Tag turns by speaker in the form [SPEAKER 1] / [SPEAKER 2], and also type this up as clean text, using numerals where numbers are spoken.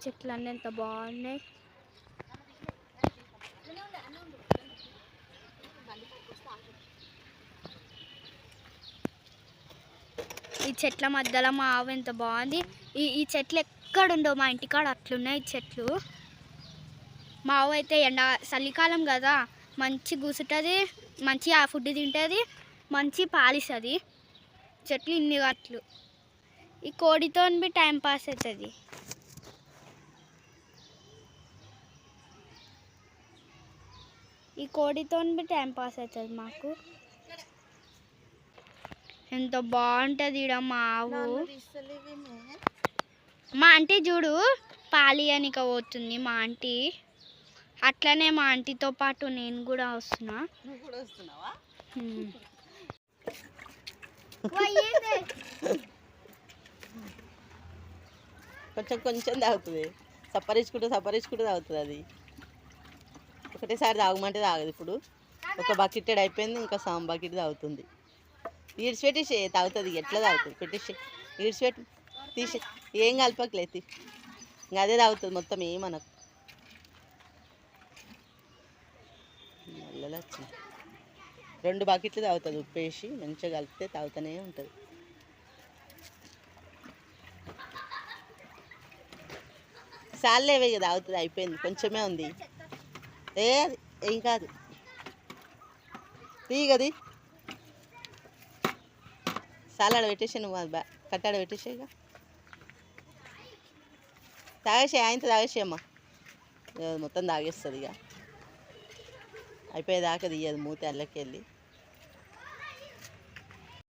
[SPEAKER 1] చెట్లు అన్నీ ఎంత బాగున్నాయి. ఈ చెట్ల మధ్యలో మా ఆవు ఎంత బాగుంది. ఈ చెట్లు ఎక్కడుండవు, మా ఇంటికాడ అట్లున్నాయి చెట్లు. మా ఆవు అయితే చలికాలం కదా మంచి కూసుంటుంది, మంచి ఆ ఫుడ్ తింటుంది, మంచి పాలిస్తుంది. చెట్లు ఇన్ని గట్లు. ఈ కోడితో టైం పాస్ అవుతుంది. ఈ కోడితో టైం పాస్ అవుతుంది మాకు. ఎంత బాగుంటుంది ఈడ మా ఆవు. మా ఆంటీ చూడు పాలియనిక పోతుంది మా ఆంటీ. అట్లనే మా ఆంటీతో పాటు నేను కూడా వస్తున్నా.
[SPEAKER 2] కొంచెం కొంచెం తాగుతుంది, సప్పరించుకుంటూ తాగుతుంది. అది ఒకటేసారి తాగమంటే తాగదు. ఇప్పుడు ఒక బకెట్ అయిపోయింది, ఇంకా సామ్ బకెట్ తాగుతుంది. ఈడ్చిపెట్టేసి తాగుతుంది. ఎట్లా తాగుతుంది? పెట్టేసి ఈడ్చిపెట్టి తీసి ఏం కలపకలేదు, ఇంకా అదే తాగుతుంది మొత్తం. ఏమనకు. నల్లలు వచ్చింది. 2 బకెట్లు తాగుతుంది. ఉప్పేసి మంచిగా కలిపితే తాగుతూనే ఉంటుంది. సార్లేవే కదా తాగుతుంది. అయిపోయింది, కొంచెమే ఉంది. ఏం కాదు, తీగది సాలాడ పెట్టేసి నువ్వు అది కట్టాడ పెట్టేసి ఇక తాగేసి ఆయనతో తాగేసి అమ్మ మొత్తం తాగేస్తుంది. ఇక అయిపోయేదాకా తీయదు మూతి అల్లకెళ్ళి.